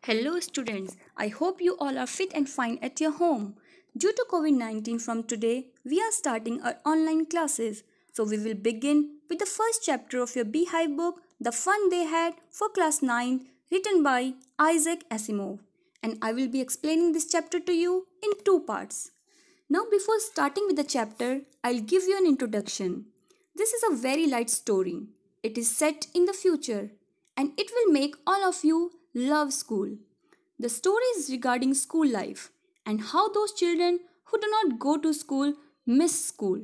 Hello students, I hope you all are fit and fine at your home. Due to COVID-19 from today, we are starting our online classes. So we will begin with the first chapter of your Beehive book, The Fun They Had for Class 9, written by Isaac Asimov. And I will be explaining this chapter to you in two parts. Now before starting with the chapter, I'll give you an introduction. This is a very light story. It is set in the future and it will make all of you love school. The story is regarding school life and how those children who do not go to school miss school.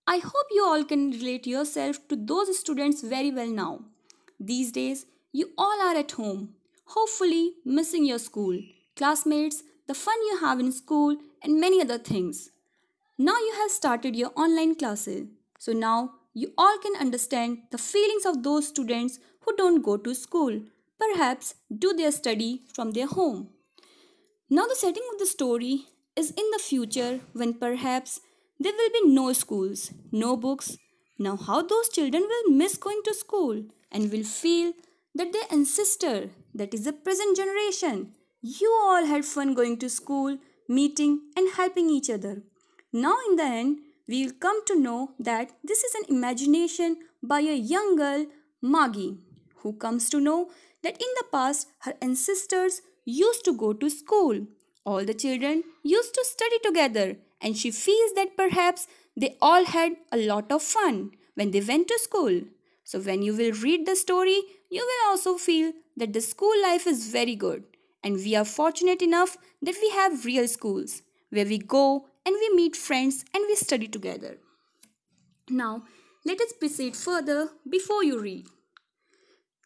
I hope you all can relate yourself to those students very well now. These days, you all are at home, hopefully missing your school, classmates, the fun you have in school, and many other things. Now you have started your online classes. So now you all can understand the feelings of those students who don't go to school, perhaps do their study from their home. Now the setting of the story is in the future when perhaps there will be no schools, no books. Now how those children will miss going to school and will feel that their ancestor, that is the present generation, you all had fun going to school, meeting and helping each other. Now in the end, we will come to know that this is an imagination by a young girl, Maggie, who comes to know that in the past her ancestors used to go to school. All the children used to study together and she feels that perhaps they all had a lot of fun when they went to school. So when you will read the story, you will also feel that the school life is very good and we are fortunate enough that we have real schools where we go and we meet friends and we study together. Now, let us proceed further before you read.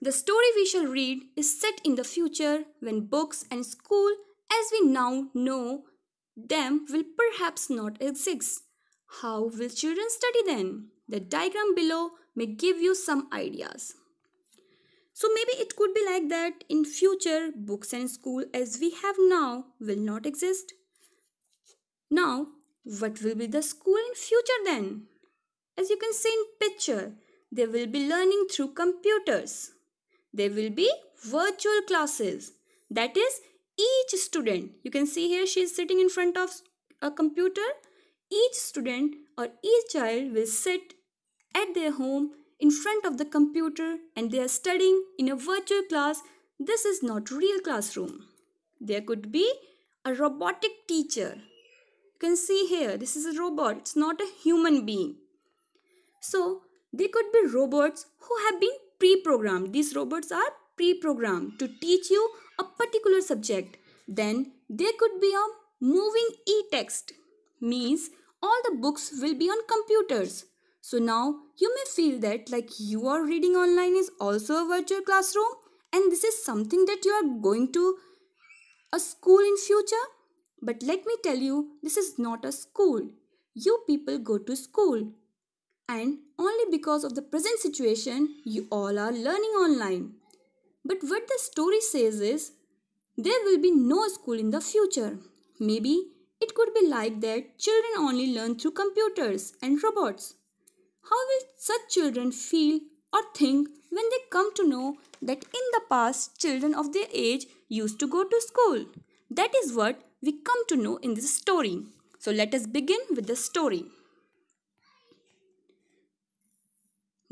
The story we shall read is set in the future when books and school as we now know them will perhaps not exist. How will children study then? The diagram below may give you some ideas. So maybe it could be like that in future books and school as we have now will not exist. Now, what will be the school in future then? As you can see in picture, they will be learning through computers. There will be virtual classes. That is, each student, you can see here she is sitting in front of a computer. Each student or each child will sit at their home in front of the computer and they are studying in a virtual class. This is not real classroom. There could be a robotic teacher. You can see here, this is a robot. It's not a human being. So, there could be robots who have been pre-programmed. These robots are pre-programmed to teach you a particular subject. Then there could be a moving e-text. Means all the books will be on computers. So now you may feel that like you are reading online is also a virtual classroom and this is something that you are going to a school in future. But let me tell you, this is not a school. You people go to school. And only because of the present situation, you all are learning online. But what the story says is, there will be no school in the future. Maybe it could be like that children only learn through computers and robots. How will such children feel or think when they come to know that in the past children of their age used to go to school? That is what we come to know in this story. So let us begin with the story.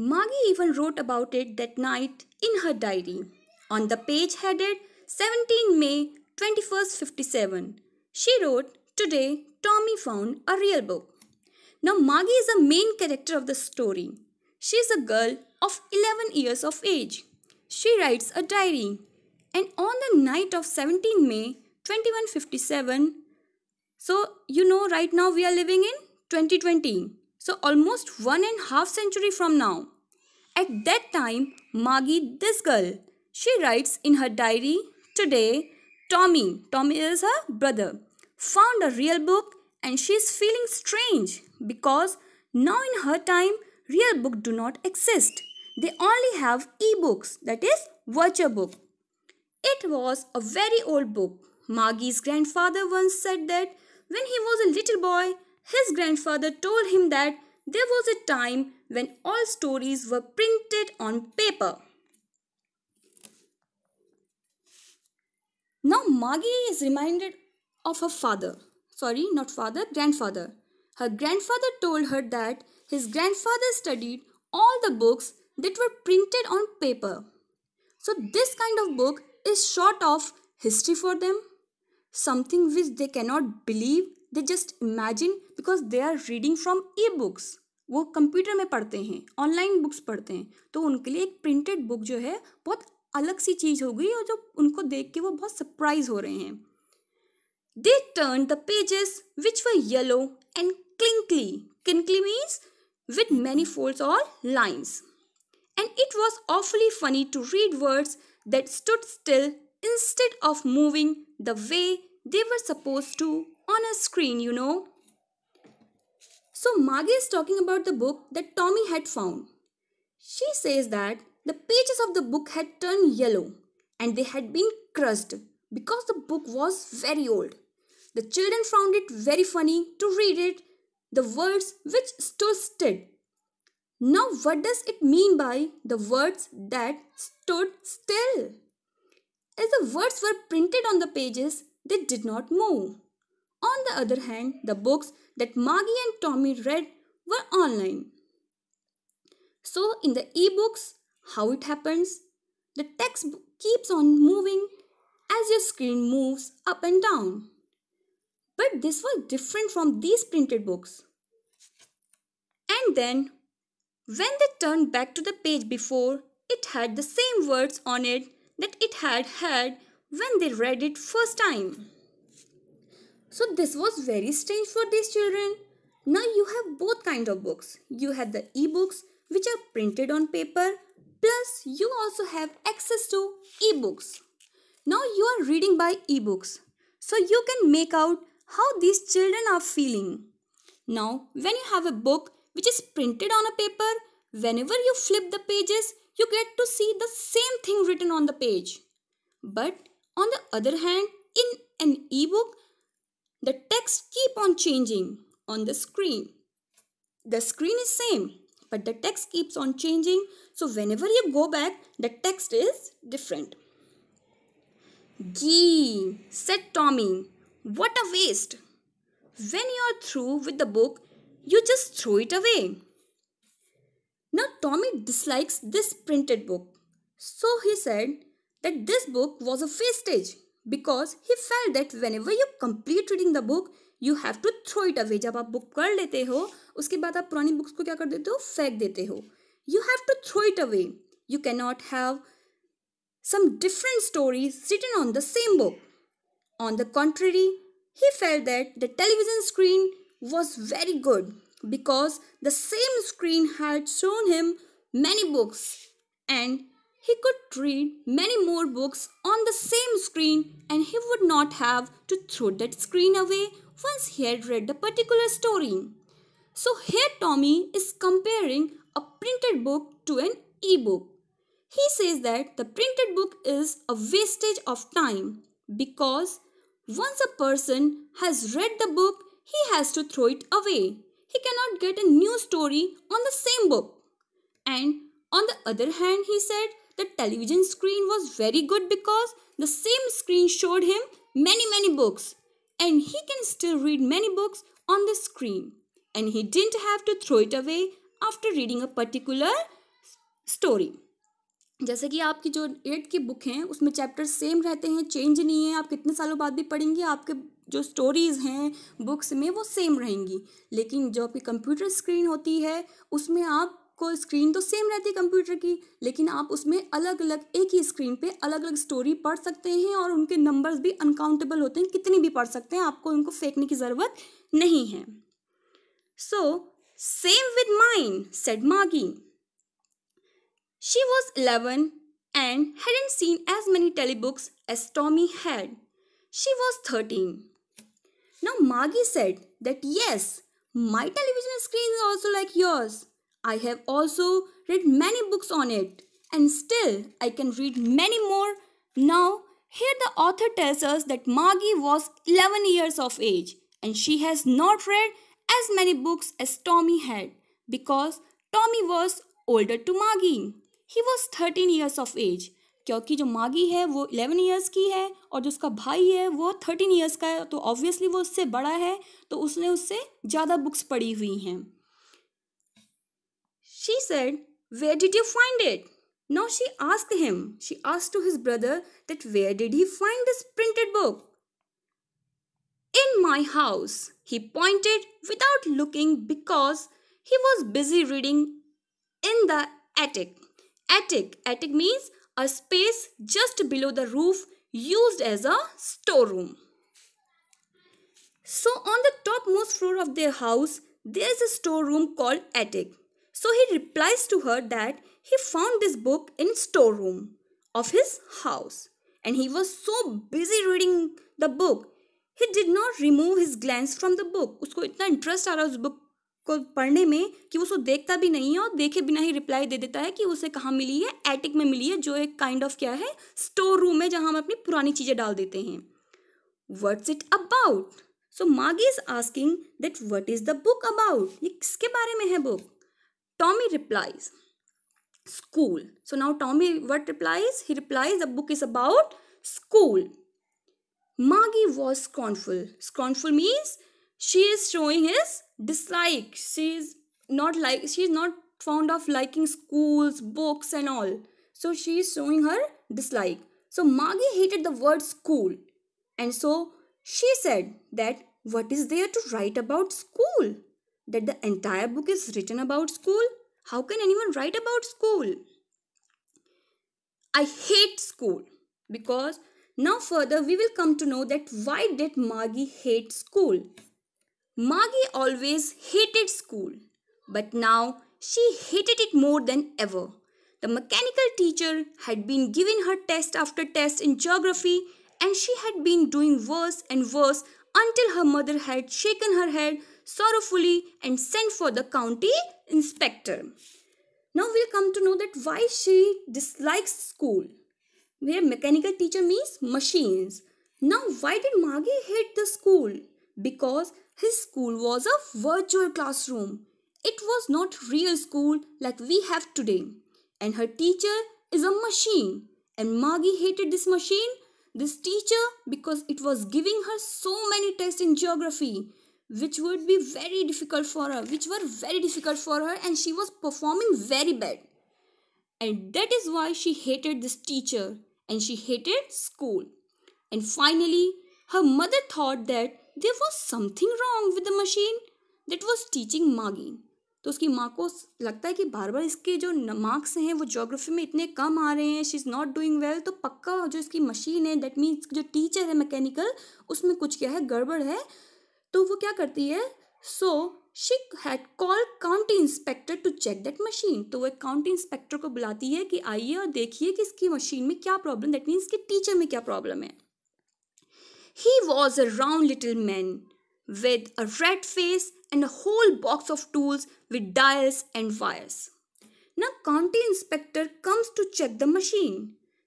Maggie even wrote about it that night in her diary. On the page headed 17 May 2157, she wrote, "Today, Tommy found a real book." Now, Maggie is the main character of the story. She is a girl of 11 years of age. She writes a diary. And on the night of 17 May 2157, so you know right now we are living in 2020. So almost 1.5 century from now. At that time, Maggie, this girl, she writes in her diary, "Today, Tommy is her brother, found a real book and she is feeling strange because now in her time, real books do not exist. They only have e-books, that is virtual book." It was a very old book. Maggie's grandfather once said that when he was a little boy, his grandfather told him that there was a time when all stories were printed on paper. Maggie is reminded of her father. Sorry, not father, grandfather. Her grandfather told her that his grandfather studied all the books that were printed on paper. So this kind of book is sort of history for them, something which they cannot believe, they just imagine because they are reading from e-books. वो computer में पढ़ते हैं, online books पढ़ते हैं, तो उनके लिए एक प्रिंटेड बुक जो है बहुत अलग सी चीज़ हो गई और जो उनको देख के वो बहुत सरप्राइज हो रहे हैं. They turned the pages which were yellow and crinkly. Crinkly means with many folds or lines. And it was awfully funny to read words that stood still instead of moving the way they were supposed to on a screen. So Maggie is talking about the book that Tommy had found. She says that the pages of the book had turned yellow and they had been crushed because the book was very old. The children found it very funny to read it, the words which stood still. Now what does it mean by the words that stood still? As the words were printed on the pages, they did not move. On the other hand, the books that Maggie and Tommy read were online. So in the e-books, how it happens? The text keeps on moving as your screen moves up and down. But this was different from these printed books. And then, when they turned back to the page before, it had the same words on it that it had had when they read it first time. So this was very strange for these children. Now you have both kinds of books. You have the e-books which are printed on paper, plus you also have access to e-books. Now you are reading by e-books, so you can make out how these children are feeling. Now when you have a book which is printed on a paper, whenever you flip the pages, you get to see the same thing written on the page. But on the other hand, in an e-book, the text keep on changing on the screen. The screen is same, but the text keeps on changing. So whenever you go back, the text is different. "Gee," said Tommy, "what a waste. When you are through with the book, you just throw it away." Now Tommy dislikes this printed book. So he said that this book was a wastage because he felt that whenever you complete reading the book, you have to throw it away. जब आप book कर लेते हो, उसके बाद आप पुरानी books को क्या कर देते हो? फेंक देते हो. You have to throw it away. You cannot have some different stories written on the same book. On the contrary, he felt that the television screen was very good because the same screen had shown him many books and he could read many more books on the same screen and he would not have to throw that screen away once he had read the particular story. So here Tommy is comparing a printed book to an e-book. He says that the printed book is a wastage of time because once a person has read the book, he has to throw it away. He cannot get a new story on the same book. And on the other hand, he said the television screen was very good because the same screen showed him many books and he can still read many books on the screen and he didn't have to throw it away after reading a particular story. जैसे कि आपकी जो 8th की book हैं उसमें chapter same रहते हैं, change नहीं है, आप कितने सालों बाद भी पढ़ेंगे आपके जो स्टोरीज़ हैं बुक्स में वो सेम रहेंगी. लेकिन जो आपकी कंप्यूटर स्क्रीन होती है उसमें आपको स्क्रीन तो सेम रहती है कंप्यूटर की, लेकिन आप उसमें अलग अलग एक ही स्क्रीन पे अलग अलग स्टोरी पढ़ सकते हैं और उनके नंबर्स भी अनकाउंटेबल होते हैं, कितनी भी पढ़ सकते हैं, आपको उनको फेंकने की ज़रूरत नहीं है. So same with mine, said मागी. She was 11 and hadn't seen as many telebooks as Tommy had. She was 13. Now Maggie said that yes, my television screen is also like yours. I have also read many books on it and still I can read many more. Now here the author tells us that Maggie was 11 years of age and she has not read as many books as Tommy had because Tommy was older to Maggie. He was 13 years of age. क्योंकि जो मागी है वो 11 years की है और जो उसका भाई है वो 13 ईयर्स का है, तो ऑब्वियसली वो उससे बड़ा है, तो उसने उससे ज़्यादा बुक्स पढ़ी हुई हैं. She said, "Where did you find it?" Now she asked to his brother that where did he find this printed book? In my house, he pointed without looking because he was busy reading in the attic. Attic means a space just below the roof used as a storeroom. So on the topmost floor of their house, there is a storeroom called attic. So he replies to her that he found this book in storeroom of his house, and he was so busy reading the book, he did not remove his glance from the book. उसको इतना interest आ रहा है उस book को पढ़ने में कि वो उसको देखता भी नहीं है और देखे बिना ही रिप्लाई दे देता है कि उसे कहाँ मिली है, एटिक में मिली है, जो एक काइंड ऑफ क्या है, स्टोर रूम है जहाँ हम अपनी पुरानी चीज़ें डाल देते हैं. What's it about? So Maggie is asking that what is the book about? ये किसके बारे में है book? Tommy replies, school. So now Tommy what replies? He replies the book is about school. Maggie was scornful. Scornful means she is showing his dislike. She is not fond of liking schools, books and all. So she is showing her dislike. So Maggie hated the word school. And so she said that what is there to write about school? That the entire book is written about school? How can anyone write about school? I hate school. Because now further we will come to know that why did Maggie hate school? Maggie always hated school. But now she hated it more than ever. The mechanical teacher had been giving her test after test in geography, and she had been doing worse and worse until her mother had shaken her head sorrowfully and sent for the county inspector. Now we'll come to know that why she dislikes school. Where mechanical teacher means machines. Now why did Maggie hate the school? Because his school was a virtual classroom. It was not real school like we have today. And her teacher is a machine. And Maggie hated this machine, this teacher, because it was giving her so many tests in geography, which were very difficult for her, and she was performing very bad. And that is why she hated this teacher and she hated school. And finally, her mother thought that there was something wrong with the machine that was teaching Maggie. तो उसकी माँ को लगता है कि बार बार इसके जो marks हैं वो ज्योग्राफी में इतने कम आ रहे हैं, she is not doing well, तो पक्का जो इसकी मशीन है, दैट मीन्स जो टीचर है मैकेनिकल, उसमें कुछ क्या है, गड़बड़ है. तो वो क्या करती है, so she had call county inspector to check that machine. तो वो एक काउंटी इंस्पेक्टर को बुलाती है कि आइए और देखिए कि इसकी मशीन में क्या प्रॉब्लम, दैट मीन्स कि टीचर में क्या प्रॉब्लम है. He was a round little man with a red face and a whole box of tools with dials and wires. Now county inspector comes to check the machine.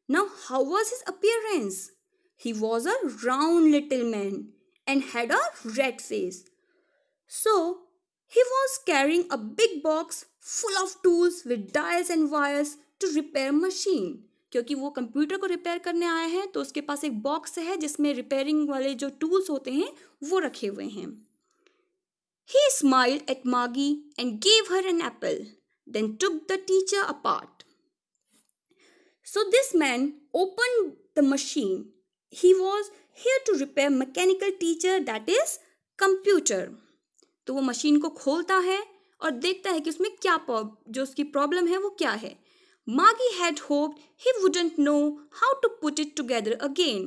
Now how was his appearance? He was a round little man and had a red face. So he was carrying a big box full of tools with dials and wires to repair machine. क्योंकि वो computer को repair करने आया है, तो उसके पास एक box है जिसमें रिपेयरिंग वाले जो टूल्स होते हैं वो रखे हुए हैं. He smiled at Maggie and gave her an apple, then took the teacher apart. So this man opened the machine. He was here to repair mechanical teacher, that is computer. तो वो machine को खोलता है और देखता है कि उसमें क्या जो उसकी प्रॉब्लम है वो क्या है. Maggie had hoped he wouldn't know how to put it together again,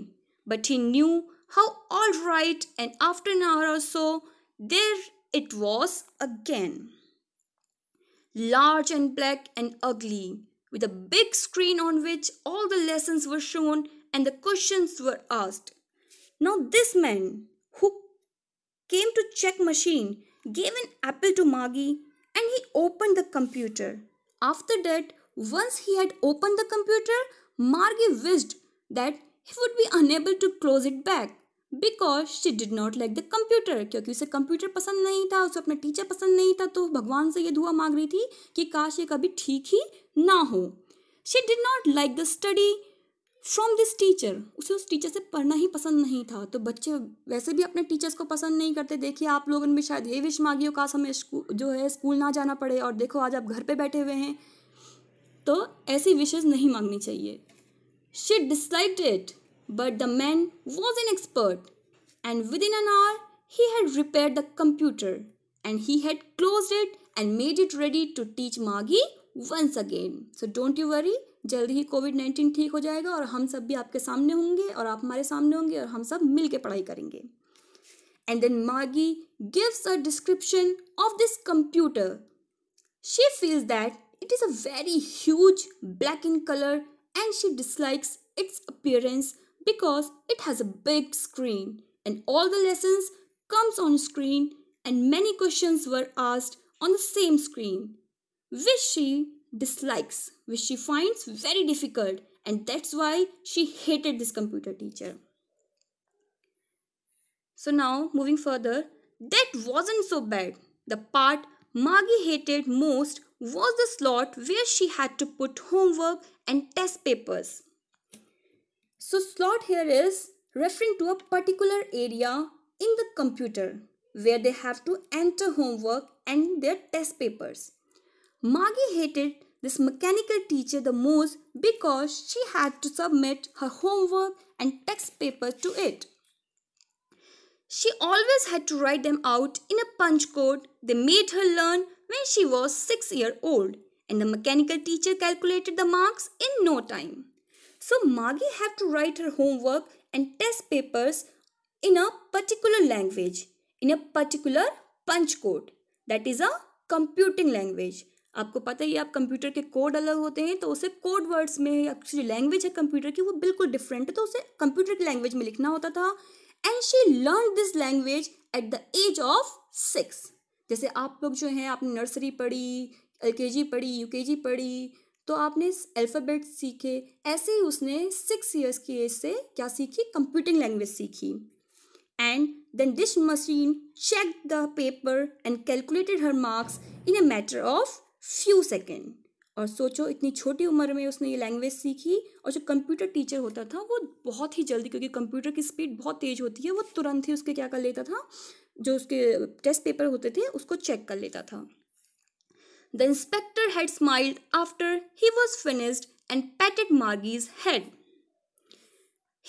but he knew how all right, and after an hour or so, there it was again. Large and black and ugly, with a big screen on which all the lessons were shown and the questions were asked. Now this man, who came to check machine, gave an apple to Maggie and he opened the computer. After that, once he had opened the computer, Maggie wished that he would be unable to close it back because she did not like the computer. क्योंकि उसे computer पसंद नहीं था, उसे अपना teacher पसंद नहीं था, तो भगवान से ये दुआ मांग रही थी कि काश ये कभी ठीक ही ना हो. She did not like the study from this teacher. उसे उस टीचर से पढ़ना ही पसंद नहीं था। तो बच्चे वैसे भी अपने टीचर्स को पसंद नहीं करते। देखिए आप लोगों ने भी शायद ये विश मांगी हो, काश हमें स्कूल ना जाना पड़े, और देखो आज आप घर पे बैठे हुए हैं। तो ऐसी विशेस नहीं मांगनी चाहिए। She disliked it, but the man was an expert, and within an hour he had repaired the computer, and he had closed it and made it ready to teach Maggie once again. So don't you worry, जल्दी ही कोविड-19 ठीक हो जाएगा और हम सब भी आपके सामने होंगे और आप हमारे सामने होंगे और हम सब मिल के पढ़ाई करेंगे. And then Maggie gives a description of this computer. She feels that it is a very huge black in color and she dislikes its appearance because it has a big screen and all the lessons comes on screen and many questions were asked on the same screen, which she dislikes, which she finds very difficult, and that's why she hated this computer teacher. So now moving further, that wasn't so bad. The part Maggie hated most was the slot where she had to put homework and test papers. So slot here is referring to a particular area in the computer where they have to enter homework and their test papers. Maggie hated this mechanical teacher the most because she had to submit her homework and test paper to it. She always had to write them out in a punch code they made her learn when she was 6 years old, and the mechanical teacher calculated the marks in no time. So Maggie had to write her homework and test papers in a particular language, in a particular punch code. That is a computing language. आपको पता ही है, आप computer के code अलग होते हैं, तो उसे कोड वर्ड्स में, या जो लैंग्वेज है कंप्यूटर की वो बिल्कुल डिफरेंट है, तो उसे कंप्यूटर की लैंग्वेज में लिखना होता था. And she learn this language at the age of 6. जैसे आप लोग जो हैं, आपने नर्सरी पढ़ी, LKG पढ़ी, UKG पढ़ी, तो आपने अल्फ़ाबेट सीखे. ऐसे ही उसने 6 ईयर्स की एज से क्या सीखी? कंप्यूटिंग लैंग्वेज सीखी. And then this machine checked the paper and calculated her marks in a matter of few seconds. और सोचो, इतनी छोटी उम्र में उसने ये लैंग्वेज सीखी, और जो कंप्यूटर टीचर होता था वो बहुत ही जल्दी, क्योंकि कंप्यूटर की स्पीड बहुत तेज होती है, वो तुरंत ही उसके क्या कर लेता था, जो उसके टेस्ट पेपर होते थे उसको चेक कर लेता था. The inspector had smiled after he was finished and patted Margie's head.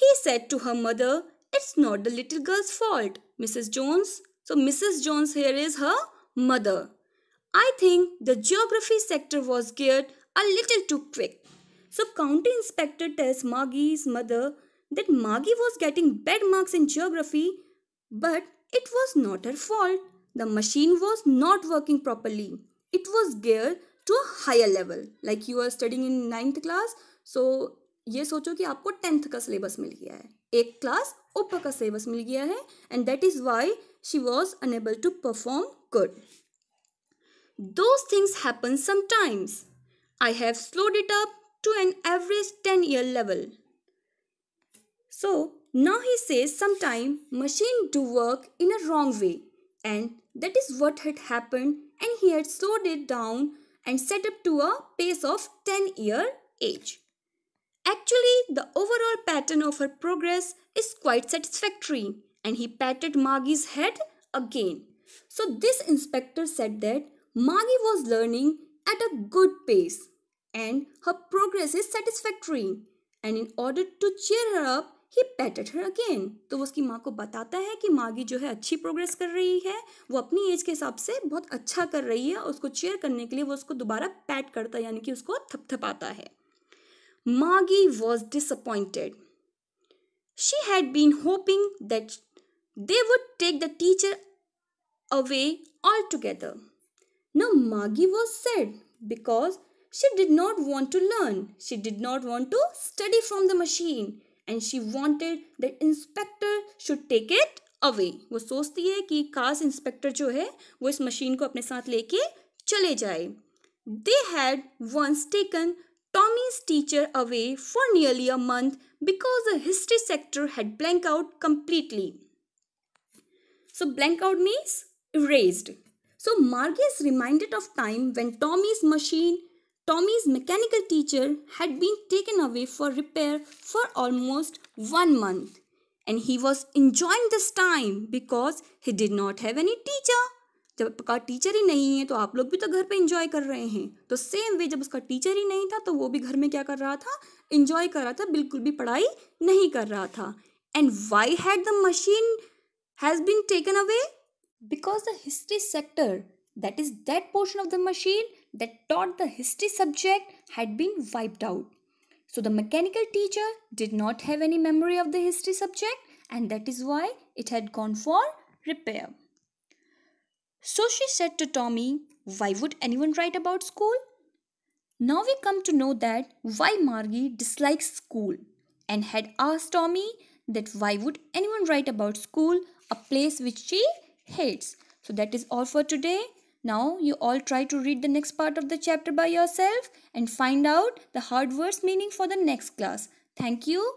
He said to her mother, "It's not the little girl's fault, Mrs. Jones." So Mrs. Jones here is her mother. I think the geography sector was geared a little too quick. So county inspector tells Margie's mother that Margie was getting bad marks in geography, but it was not her fault. The machine was not working properly. It was geared to a higher level. Like you are studying in 9th class, so ये सोचो कि आपको 10th का syllabus मिल गया है, एक class ऊपर का सिलेबस मिल गया है, and that is why she was unable to perform good. Those things happen sometimes. I have slowed it up to an average 10-year level. So now he says sometime machine do work in a wrong way, and that is what had happened, and he had slowed it down and set up to a pace of 10-year age. Actually, the overall pattern of her progress is quite satisfactory, and he patted Margie's head again. So this inspector said that Margie was learning at a good pace and her progress is satisfactory, and in order to cheer her up, he patted her again. तो वो उसकी माँ को बताता है कि मागी जो है अच्छी प्रोग्रेस कर रही है, वो अपनी एज के हिसाब से बहुत अच्छा कर रही है, और उसको चेयर करने के लिए वो उसको दोबारा पैट करता है, यानी कि उसको थपथपाता है. Margie was disappointed. She had been hoping that they would take the teacher away altogether. Now Margie was sad because she did not want to learn. She did not want to study from the machine, and she wanted that inspector should take it away. वो सोचती है कि काश inspector जो है वो इस machine को अपने साथ लेके चले जाए. They had once taken Tommy's teacher away for nearly a month because the history sector had blanked out completely. So blank out means erased. So Margie is reminded of time when Tommy's machine Tommy's mechanical teacher had been taken away for repair for almost 1 month, and he was enjoying this time because he did not have any teacher. जब आपका teacher ही नहीं है तो आप लोग भी तो घर पे इंजॉय कर रहे हैं. तो सेम वे जब उसका टीचर ही नहीं था तो वो भी घर में क्या कर रहा था, इंजॉय कर रहा था, बिल्कुल भी पढ़ाई नहीं कर रहा था. And why had the machine has been taken away? Because the history sector, that is that portion of the machine that taught the history subject, had been wiped out. So the mechanical teacher did not have any memory of the history subject, and that is why it had gone for repair. So she said to Tommy, why would anyone write about school? Now we come to know that why Margie dislikes school and had asked Tommy that why would anyone write about school, a place which she hates. So that is all for today. Now you all try to read the next part of the chapter by yourself and find out the hard words meaning for the next class. Thank you.